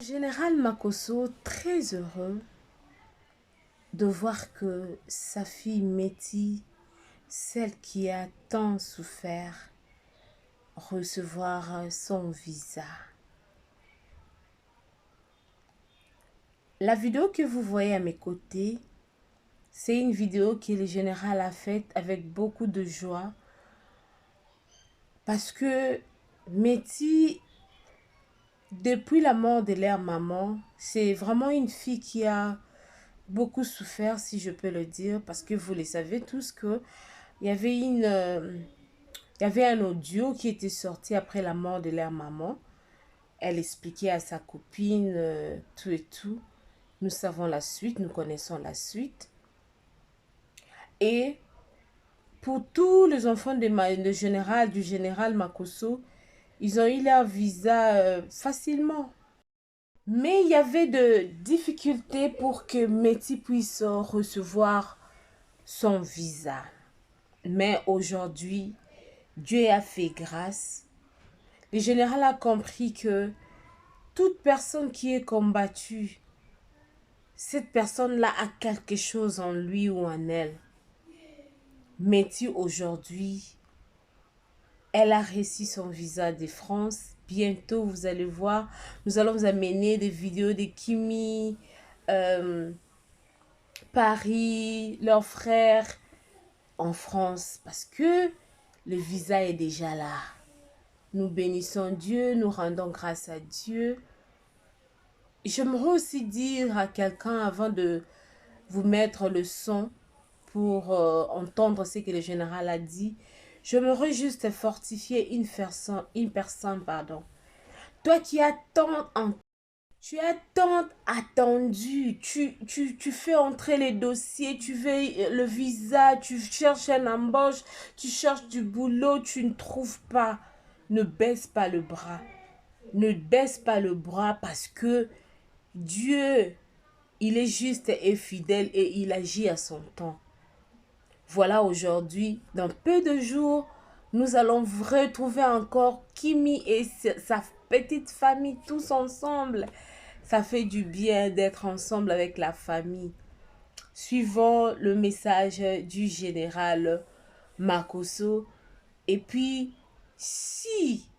Général Makosso, très heureux de voir que sa fille Métis, celle qui a tant souffert, recevoir son visa. La vidéo que vous voyez à mes côtés, c'est une vidéo que le général a faite avec beaucoup de joie parce que Métis, depuis la mort de leur maman, c'est vraiment une fille qui a beaucoup souffert, si je peux le dire, parce que vous le savez tous que il y avait il y avait un audio qui était sorti après la mort de leur maman. Elle expliquait à sa copine tout et tout. Nous savons la suite, nous connaissons la suite. Et pour tous les enfants du général Makosso, ils ont eu leur visa facilement. Mais il y avait de difficultés pour que Métis puisse recevoir son visa. Mais aujourd'hui, Dieu a fait grâce. Le général a compris que toute personne qui est combattue, cette personne-là a quelque chose en lui ou en elle. Métis aujourd'hui, elle a réussi son visa de France. Bientôt, vous allez voir, nous allons vous amener des vidéos de Kimi, Paris, leurs frères en France parce que le visa est déjà là. Nous bénissons Dieu, nous rendons grâce à Dieu. J'aimerais aussi dire à quelqu'un avant de vous mettre le son pour entendre ce que le général a dit. J'aimerais juste fortifier une personne, pardon. Toi qui as tu as tant attendu, tu fais entrer les dossiers, tu veux le visa, tu cherches un embauche, tu cherches du boulot, tu ne trouves pas. Ne baisse pas le bras. Ne baisse pas le bras parce que Dieu, il est juste et fidèle et il agit à son temps. Voilà, aujourd'hui, dans peu de jours, nous allons retrouver encore Kimi et sa petite famille tous ensemble. Ça fait du bien d'être ensemble avec la famille. Suivons le message du général Makosso. Et puis, si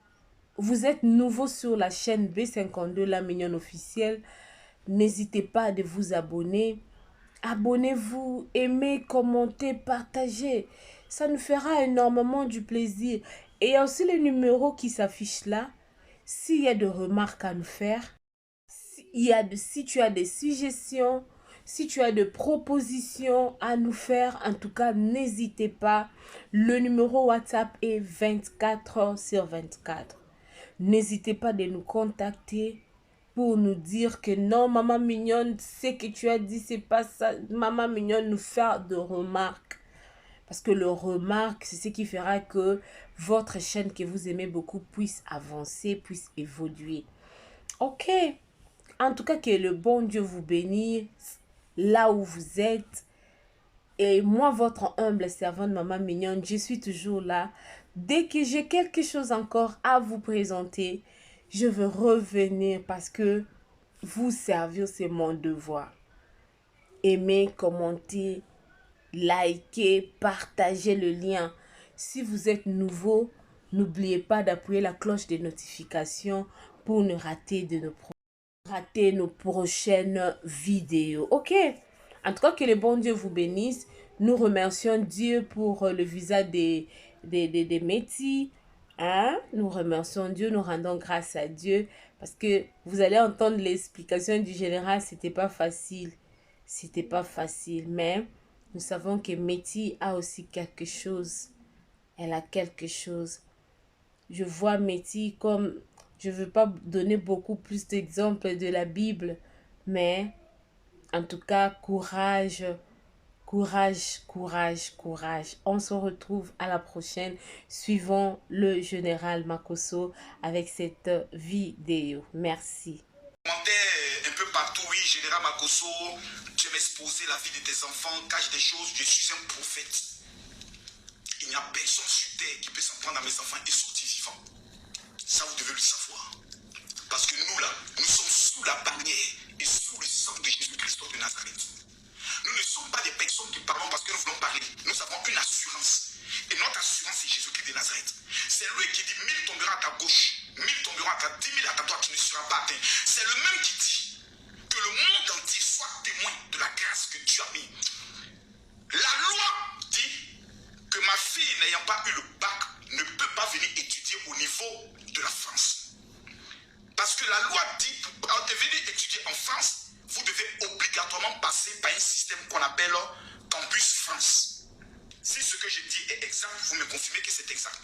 vous êtes nouveau sur la chaîne B52, la mignonne officielle, n'hésitez pas à vous abonner. Abonnez-vous, aimez, commentez, partagez. Ça nous fera énormément du plaisir. Et il y a aussi le numéro qui s'affiche là. S'il y a des remarques à nous faire, si tu as des suggestions, si tu as des propositions à nous faire, en tout cas, n'hésitez pas. Le numéro WhatsApp est 24h/24. N'hésitez pas de nous contacter pour nous dire que non, maman mignonne, ce que tu as dit, c'est pas ça. Maman mignonne, nous faire de remarques. Parce que le remarque, c'est ce qui fera que votre chaîne que vous aimez beaucoup puisse avancer, puisse évoluer. Ok. En tout cas, que le bon Dieu vous bénisse là où vous êtes. Et moi, votre humble servante, maman mignonne, je suis toujours là. Dès que j'ai quelque chose encore à vous présenter, je veux revenir parce que vous servir, c'est mon devoir. Aimez, commentez, likez, partagez le lien. Si vous êtes nouveau, n'oubliez pas d'appuyer la cloche des notifications pour ne rater nos prochaines vidéos. Ok? En tout cas, que le bon Dieu vous bénisse. Nous remercions Dieu pour le visa des Métis. Hein? Nous remercions Dieu, nous rendons grâce à Dieu. Parce que vous allez entendre l'explication du général, c'était pas facile. C'était pas facile. Mais nous savons que Métis a aussi quelque chose. Elle a quelque chose. Je vois Métis comme... Je ne veux pas donner beaucoup plus d'exemples de la Bible, mais en tout cas, courage, courage, courage, courage. On se retrouve à la prochaine. Suivons le général Makosso avec cette vidéo. Merci. Un peu partout, oui, général Makosso, tu aimes exposer la vie de tes enfants, cache des choses, je suis un prophète. Il n'y a personne sur terre qui peut s'en prendre à mes enfants et sortir vivant. Ça, vous devez le savoir. Parce que nous, là, nous sommes sous la matin. C'est le même qui dit que le monde entier soit témoin de la grâce que Dieu a mis. La loi dit que ma fille n'ayant pas eu le bac ne peut pas venir étudier au niveau de la France. Parce que la loi dit, pour venir étudier en France, vous devez obligatoirement passer par un système qu'on appelle Campus France. Si ce que je dis est exact, vous me confirmez que c'est exact.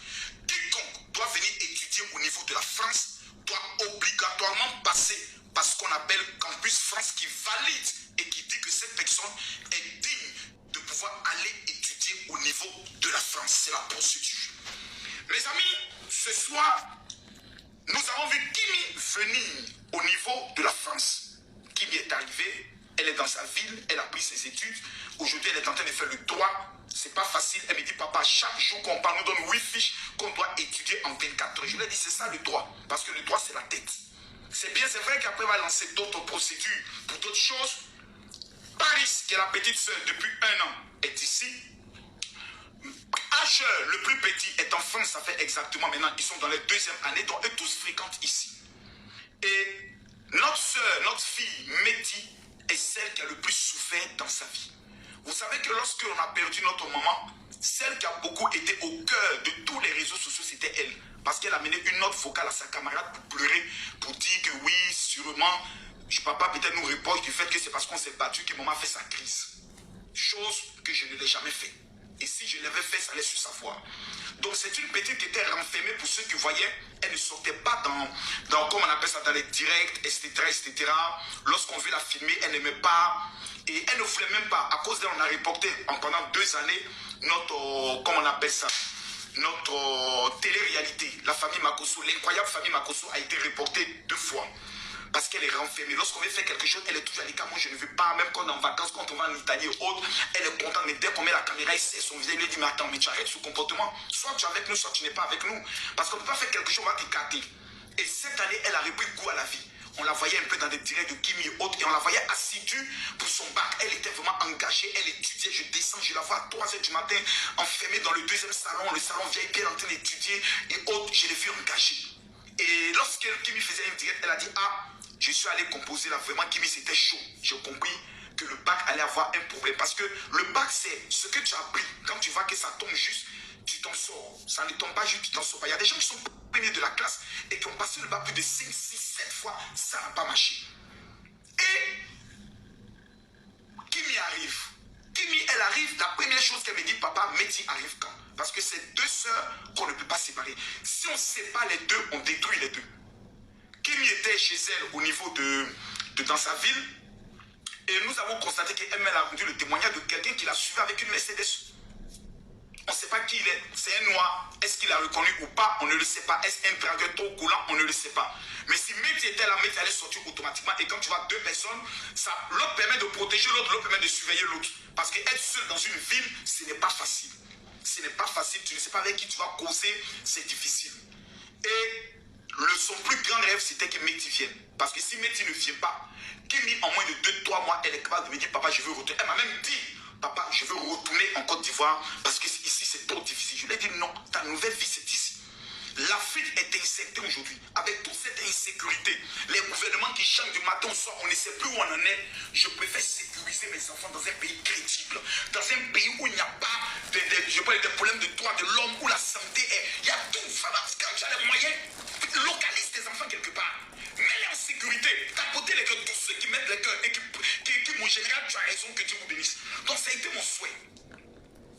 Quiconque doit venir étudier au niveau de la France doit obligatoirement passer par ce qu'on appelle Campus France qui valide et qui dit que cette personne est digne de pouvoir aller étudier au niveau de la France. C'est la procédure. Mes amis, ce soir, nous avons vu Kimi venir au niveau de la France. Kimi est arrivée, elle est dans sa ville, elle a pris ses études. Aujourd'hui, elle est en train de faire le droit. C'est pas facile. Elle me dit, papa, chaque jour qu'on parle, nous donne 8 fiches qu'on doit étudier en 24 heures. Je lui ai dit, c'est ça le droit. Parce que le droit, c'est la tête. C'est bien, c'est vrai qu'après, on va lancer d'autres procédures pour d'autres choses. Paris, qui est la petite sœur depuis 1 an, est ici. Asher, le plus petit, est en France, ça fait exactement maintenant, ils sont dans les 2e année, donc eux tous fréquentent ici. Et notre sœur, notre fille, Métis, est celle qui a le plus souffert dans sa vie. Vous savez que lorsque on a perdu notre maman, celle qui a beaucoup été au cœur de tous les réseaux sociaux, c'était elle. Parce qu'elle a mené une note vocale à sa camarade pour pleurer, pour dire que oui, sûrement, papa peut-être nous reproche du fait que c'est parce qu'on s'est battu que maman a fait sa crise. Chose que je ne l'ai jamais fait. Et si je l'avais fait, ça allait se savoir. Donc c'est une petite qui était renfermée pour ceux qui voyaient. Elle ne sortait pas dans comme on appelle ça, dans les directs, etc. etc. Lorsqu'on veut la filmer, elle n'aimait pas. Et elle ne voulait même pas. À cause d'elle, on a reporté pendant 2 années notre, comment on appelle ça, notre télé-réalité. La famille Makosso, l'incroyable famille Makosso a été reportée 2 fois. Parce qu'elle est renfermée. Lorsqu'on veut faire quelque chose, elle est toujours à l'écart. Moi, je ne veux pas. Même quand on est en vacances, quand on va en Italie ou autre, elle est contente. Mais dès qu'on met la caméra, elle sait son visage. Elle lui dit, mais attends, mais tu arrêtes ce comportement. Soit tu es avec nous, soit tu n'es pas avec nous. Parce qu'on ne peut pas faire quelque chose, on va t'écarter. Et cette année, elle a repris goût à la vie. On la voyait un peu dans des directs de Kimi et autres. Et on la voyait assidue pour son bac. Elle était vraiment engagée. Elle étudiait. Je descends, je la vois à 3 h du matin, enfermée dans le 2e salon. Le salon vieille, elle est en train d'étudier. Et autres, je l'ai vu engagée. Et lorsque Kimi faisait une direct, elle a dit, ah, je suis allé composer là, vraiment, Kimi, c'était chaud. J'ai compris que le bac allait avoir un problème. Parce que le bac, c'est ce que tu as appris. Quand tu vois que ça tombe juste, tu t'en sors. Ça ne tombe pas juste, tu t'en sors pas. Il y a des gens qui sont premiers de la classe et qui ont passé le bac plus de 5, 6, 7 fois. Ça n'a pas marché. Et Kimi arrive. Kimi, elle arrive. La première chose qu'elle me dit, papa, Métis arrive quand? Parce que c'est 2 sœurs qu'on ne peut pas séparer. Si on sépare les 2, on détruit les 2. Kimi était chez elle au niveau dans sa ville. Et nous avons constaté qu'elle a rendu le témoignage de quelqu'un qui l'a suivi avec une Mercedes. On ne sait pas qui il est. C'est un noir. Est-ce qu'il a reconnu ou pas? On ne le sait pas. Est-ce un dragueur trop coulant? On ne le sait pas. Mais si Métis était là, Métis allait sortir automatiquement. Et quand tu vois 2 personnes, l'autre permet de protéger l'autre, l'autre permet de surveiller l'autre. Parce qu'être seul dans une ville, ce n'est pas facile. Ce n'est pas facile. Tu ne sais pas avec qui tu vas causer. C'est difficile. Et son plus grand rêve, c'était que Métis vienne. Parce que si Métis ne vient pas, Kimi, en moins de 2-3 mois, elle est capable de me dire, papa, je veux retourner. Elle m'a même dit, papa, je veux retourner en Côte d'Ivoire parce que ici, c'est trop difficile. Je lui ai dit, non, ta nouvelle vie, c'est ici. L'Afrique est insécurité aujourd'hui. Avec toute cette insécurité, les gouvernements qui changent du matin au soir, on ne sait plus où on en est. Je préfère sécuriser mes enfants dans un pays crédible. Dans un pays où il n'y a pas des problèmes de droits de l'homme, où la santé est... Il y a tout. Quand tu as les moyens, localise tes enfants quelque part. Mets-les en sécurité. Tapoter les cœurs. Tous ceux qui mettent les cœurs et qui mon général, tu as raison, que Dieu vous bénisse. Donc ça a été mon souhait.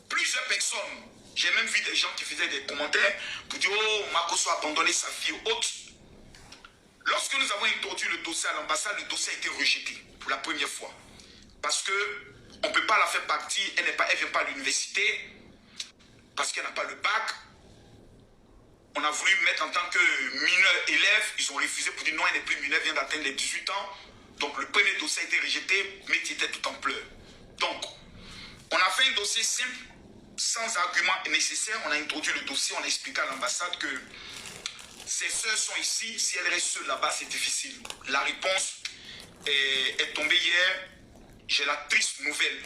Plusieurs personnes, j'ai même vu des gens qui faisaient des commentaires pour dire, oh, Makosso a abandonné sa fille ou autre. Lorsque nous avons introduit le dossier à l'ambassade, le dossier a été rejeté pour la première fois. Parce qu'on ne peut pas la faire partir, elle ne vient pas à l'université, parce qu'elle n'a pas le bac. On a voulu mettre en tant que mineur élève, ils ont refusé pour dire non, elle n'est plus mineure, elle vient d'atteindre les 18 ans. Donc le premier dossier a été rejeté, mais qui était tout en pleurs. Donc, on a fait un dossier simple, sans argument nécessaire. On a introduit le dossier, on a expliqué à l'ambassade que ses soeurs sont ici, si elles restent seules là-bas, c'est difficile. La réponse est tombée hier. J'ai la triste nouvelle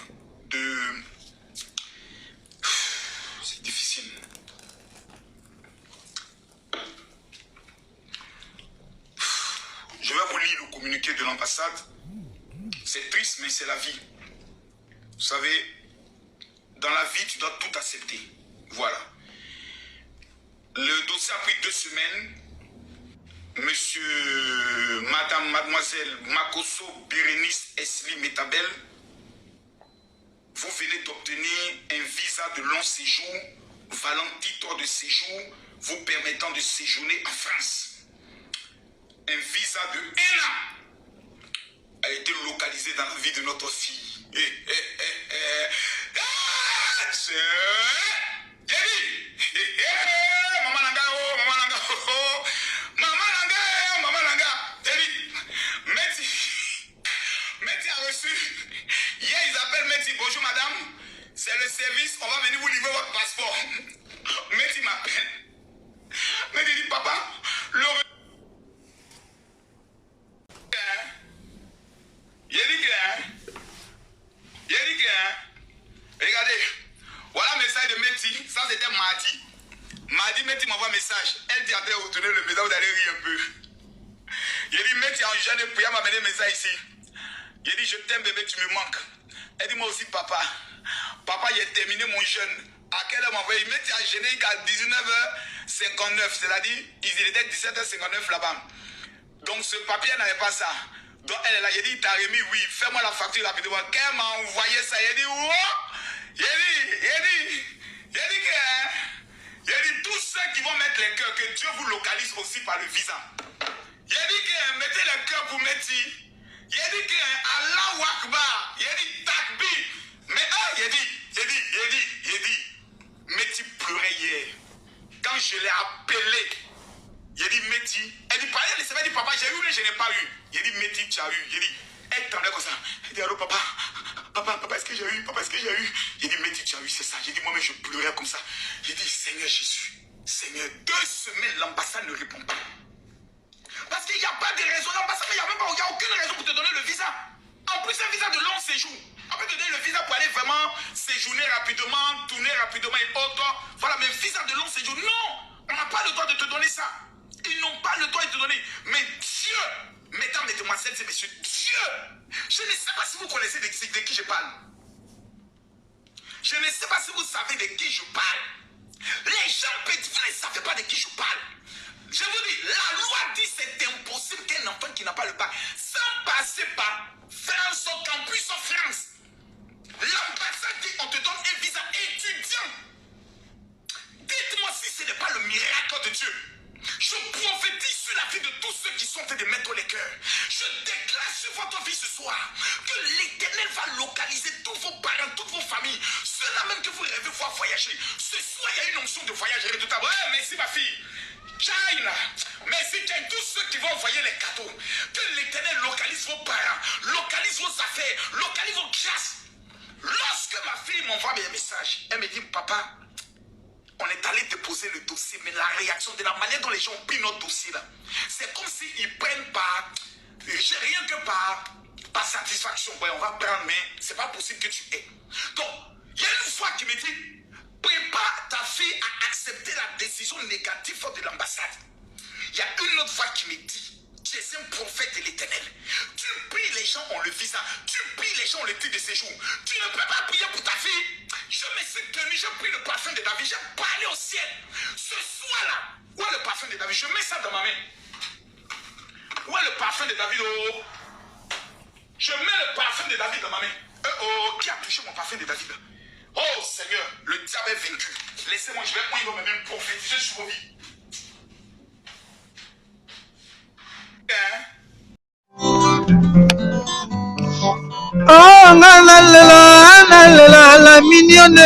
de... C'est difficile. Je vais vous lire le communiqué de l'ambassade. C'est triste, mais c'est la vie. Vous savez, dans la vie, tu dois tout accepter. Voilà. Le dossier a pris 2 semaines. Monsieur, madame, mademoiselle Makoso Bérénice Esli Metabel, vous venez d'obtenir un visa de long séjour valant titre de séjour vous permettant de séjourner en France. Un visa de 1 an a été localisé dans la vie de notre fille. Maman Nanga, oh, Maman Nanga, oh, Maman Nanga, Meti a reçu. Hier, ils appellent Meti. Bonjour madame, c'est le service, on va venir vous livrer votre passeport. Meti m'appelle. Meti dit papa, regardez, voilà le message de Meti. Ça c'était mardi. Mardi, Meti m'envoie un message. Elle dit après retourner le message, vous allez rire un peu. Il dit Meti en jeune de prière m'a amené le message ici. Il dit je t'aime bébé, tu me manques. Elle dit moi aussi papa. Papa, j'ai terminé mon jeûne. À quelle heure m'envoie? Il Meti a jeûné à 19h59. C'est-à-dire, il était 17h59 là-bas. Donc ce papier n'avait pas ça. Donc elle est là, il dit, t'as remis, oui, fais-moi la facture rapidement. Qu'elle m'a envoyé ça, il dit, oh! Il dit, tous ceux qui vont mettre les cœurs, que Dieu vous localise aussi par le visa. Il dit que mettez les cœurs pour Meti. Il dit que Allah Akbar. Il dit takbir. Mais il dit, Meti pleurait hier. Quand je l'ai appelé, il dit Meti. Elle dit, pareil, elle dit, papa, j'ai eu, mais je n'ai pas eu. Il dit, Meti, tu as eu. Il dit, elle tremblait comme ça. Elle dit, allô, papa, est-ce que j'ai eu? Papa, est-ce que j'ai eu? Il dit, Meti, tu as eu, c'est ça. J'ai dit, moi-même, je pleurais comme ça. Il dit, Seigneur Jésus, Seigneur, 2 semaines, l'ambassade ne répond pas. Parce qu'il n'y a pas de raison. L'ambassade, il n'y a aucune raison pour te donner le visa. En plus, un visa de long séjour. On peut te donner le visa pour aller vraiment séjourner rapidement, tourner rapidement et autres. Voilà, mais visa de long séjour, non! On n'a pas le droit de te donner ça. Ils n'ont pas le droit de te donner. Mais Dieu, mesdames, mesdemoiselles et messieurs, Dieu, je ne sais pas si vous connaissez de qui je parle. Je ne sais pas si vous savez de qui je parle. Les gens petits, vous ne savez pas de qui je parle. Je vous dis, la loi dit c'est impossible qu'un enfant qui n'a pas le bac, sans passer par France au campus en France. L'ambassade dit on te donne un visa étudiant. Dites-moi si ce n'est pas le miracle de Dieu. Je prophétise sur la vie de tous ceux qui sont en train de mettre les cœurs. Je déclare sur votre vie ce soir que l'Éternel va localiser tous vos parents, toutes vos familles, ceux-là même que vous rêvez voir voyager. Ce soir, il y a une onction de voyage redoutable. Ouais, merci ma fille. China, merci China, tous ceux qui vont envoyer les cadeaux. Que l'Éternel localise vos parents, localise vos affaires, localise vos grâces. Lorsque ma fille m'envoie mes messages, elle me dit, papa, on est allé déposer le dossier, mais la réaction de la manière dont les gens ont pris notre dossier là, c'est comme s'ils prennent par, rien que par satisfaction. Ouais, on va prendre, mais c'est pas possible que tu aies. Donc, il y a une fois qui me dit, prépare ta fille à accepter la décision négative de l'ambassade. Il y a une autre fois qui me dit, tu es un prophète de l'Éternel. Tu pries, les gens ont le visa. Tu pries, les gens ont le titre de séjour. Tu ne peux pas prier pour ta fille. Je me suis tenu, j'ai pris le parfum de David, j'ai parlé au ciel. Ce soir-là, où est le parfum de David? Je mets ça dans ma main. Où est le parfum de David? Oh. Je mets le parfum de David dans ma main. Qui a touché mon parfum de David? Oh Seigneur, le diable est vaincu. Laissez-moi, je vais prendre mes mains prophétiser sur vos vies. Oh, la mignonne.